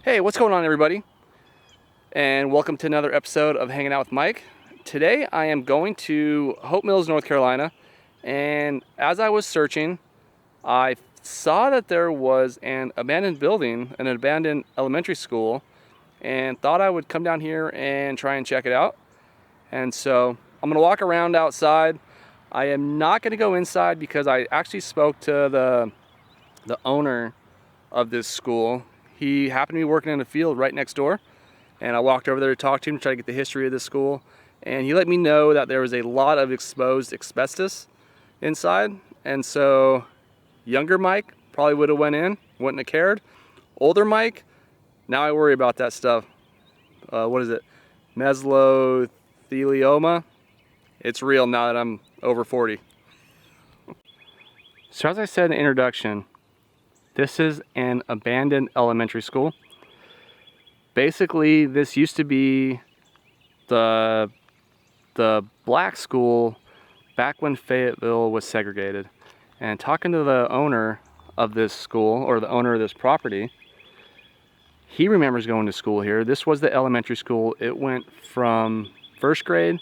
Hey, what's going on, everybody? And welcome to another episode of Hanging Out with Mike. Today I am going to Hope Mills, North Carolina, and as I was searching, I saw that there was an abandoned building, an abandoned elementary school, and thought I would come down here and try and check it out. And so I'm gonna walk around outside. I am not gonna go inside because I actually spoke to the owner of this school. He happened to be working in a field right next door, and I walked over there to talk to him to try to get the history of this school, and he let me know that there was a lot of exposed asbestos inside. And so younger Mike probably would have wouldn't have cared. Older Mike, now I worry about that stuff. What is it? Mesothelioma. It's real now that I'm over 40. So as I said in the introduction, this is an abandoned elementary school. Basically, this used to be the black school back when Fayetteville was segregated. And talking to the owner of this school, or the owner of this property, he remembers going to school here. This was the elementary school. It went from 1st grade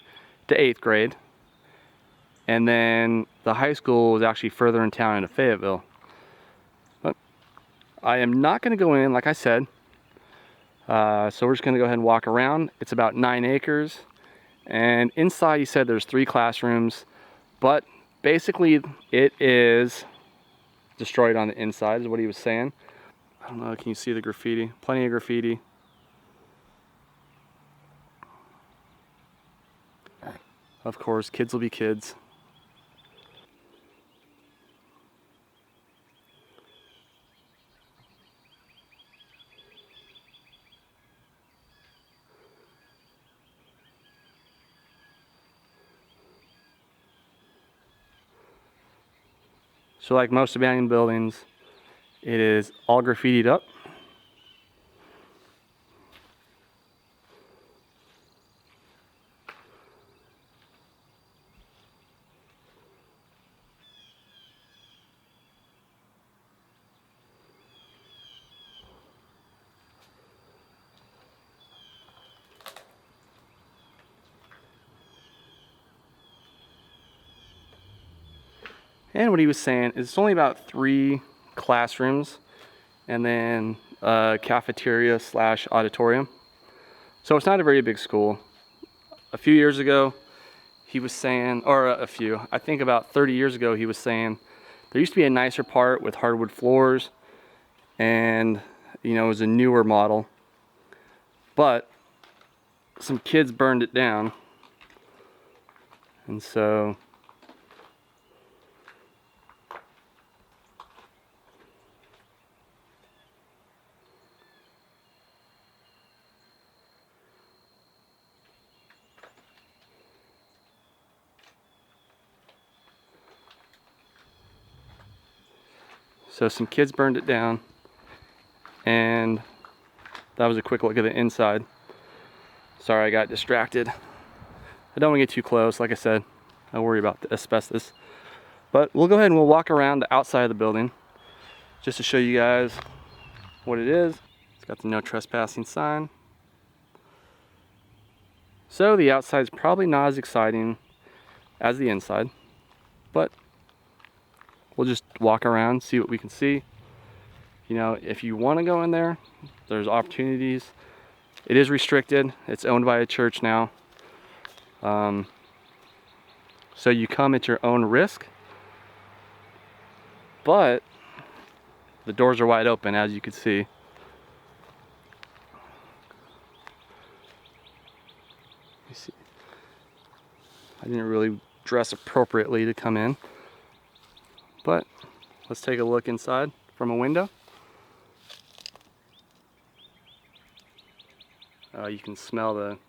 to 8th grade. And then the high school was actually further in town into Fayetteville. But I am not going to go in, like I said. So we're just going to go ahead and walk around. It's about 9 acres. And inside, he said there's 3 classrooms. But basically, it is destroyed on the inside, is what he was saying. I don't know, can you see the graffiti? Plenty of graffiti. Of course, kids will be kids. So like most abandoned buildings, it is all graffitied up. And what he was saying is it's only about 3 classrooms and then a cafeteria / auditorium. So it's not a very big school. A few years ago, he was saying, I think about 30 years ago, he was saying there used to be a nicer part with hardwood floors, and it was a newer model, but some kids burned it down. And so some kids burned it down, and that was a quick look at the inside. Sorry, I got distracted. I don't want to get too close. Like I said, I worry about the asbestos. But we'll go ahead and we'll walk around the outside of the building just to show you guys what it is. It's got the no trespassing sign. So the outside is probably not as exciting as the inside, but we'll just walk around, see what we can see. If you want to go in there, there's opportunities. It is restricted. It's owned by a church now. So you come at your own risk. But the doors are wide open, as you can see. Let me see. I didn't really dress appropriately to come in. But let's take a look inside from a window. You can smell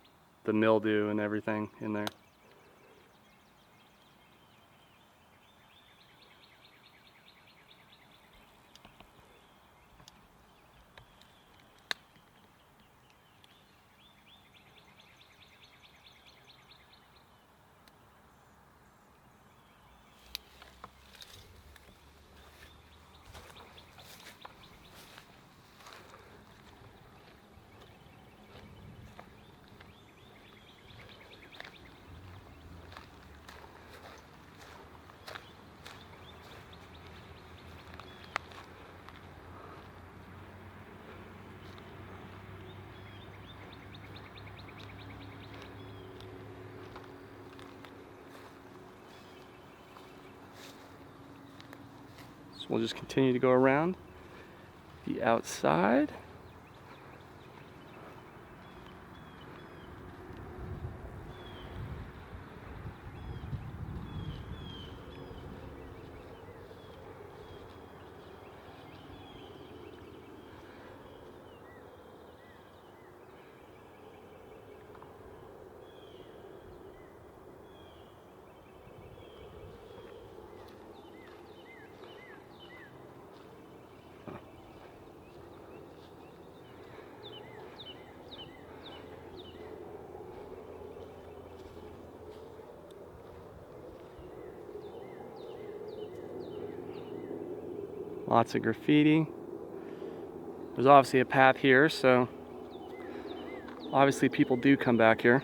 the mildew and everything in there. So we'll just continue to go around the outside. Lots of graffiti. There's obviously a path here, so obviously people do come back here.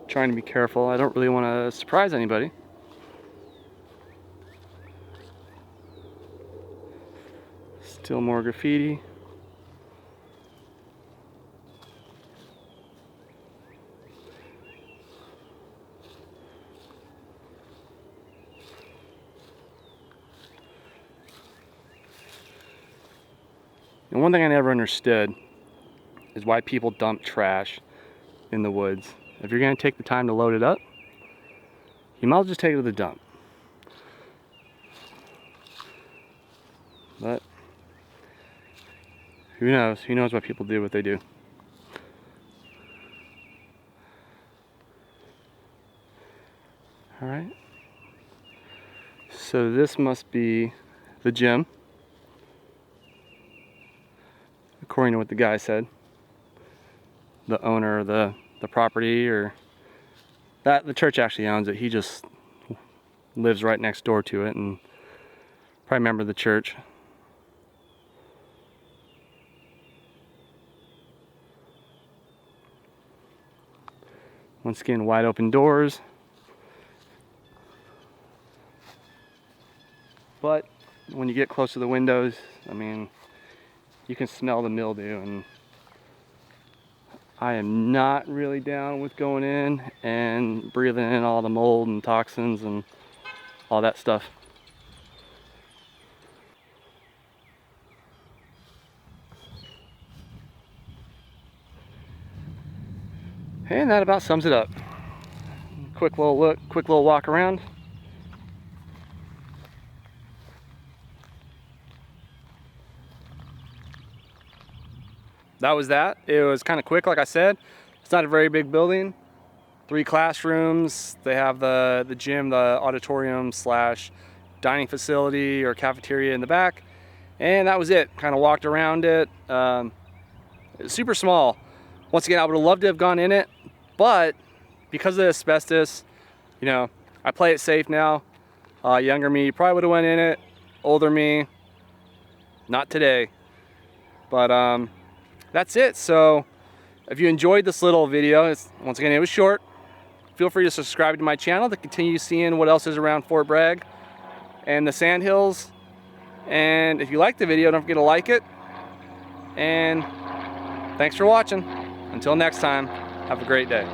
Trying to be careful. I don't really want to surprise anybody. Still more graffiti. And one thing I never understood is why people dump trash in the woods. If you're going to take the time to load it up, you might as well just take it to the dump. But who knows? Who knows why people do what they do? Alright. So this must be the gym, according to what the guy said. The owner of the property, or that the church actually owns it. He just lives right next door to it and probably a member of the church. Once again, wide open doors. But when you get close to the windows, I mean, you can smell the mildew, and I am not really down with going in and breathing in all the mold and toxins and all that stuff. And that about sums it up. Quick little look, quick little walk around. That was that. It was kind of quick, like I said. It's not a very big building. 3 classrooms. They have the gym, the auditorium slash dining facility or cafeteria in the back. And that was it. Kind of walked around it. It's super small. Once again, I would have loved to have gone in it, but because of the asbestos, you know, I play it safe now. Younger me probably would have went in it. Older me, not today. But that's it. So if you enjoyed this little video, once again, it was short. Feel free to subscribe to my channel to continue seeing what else is around Fort Bragg and the Sandhills. And if you liked the video, don't forget to like it. And thanks for watching. Until next time, have a great day.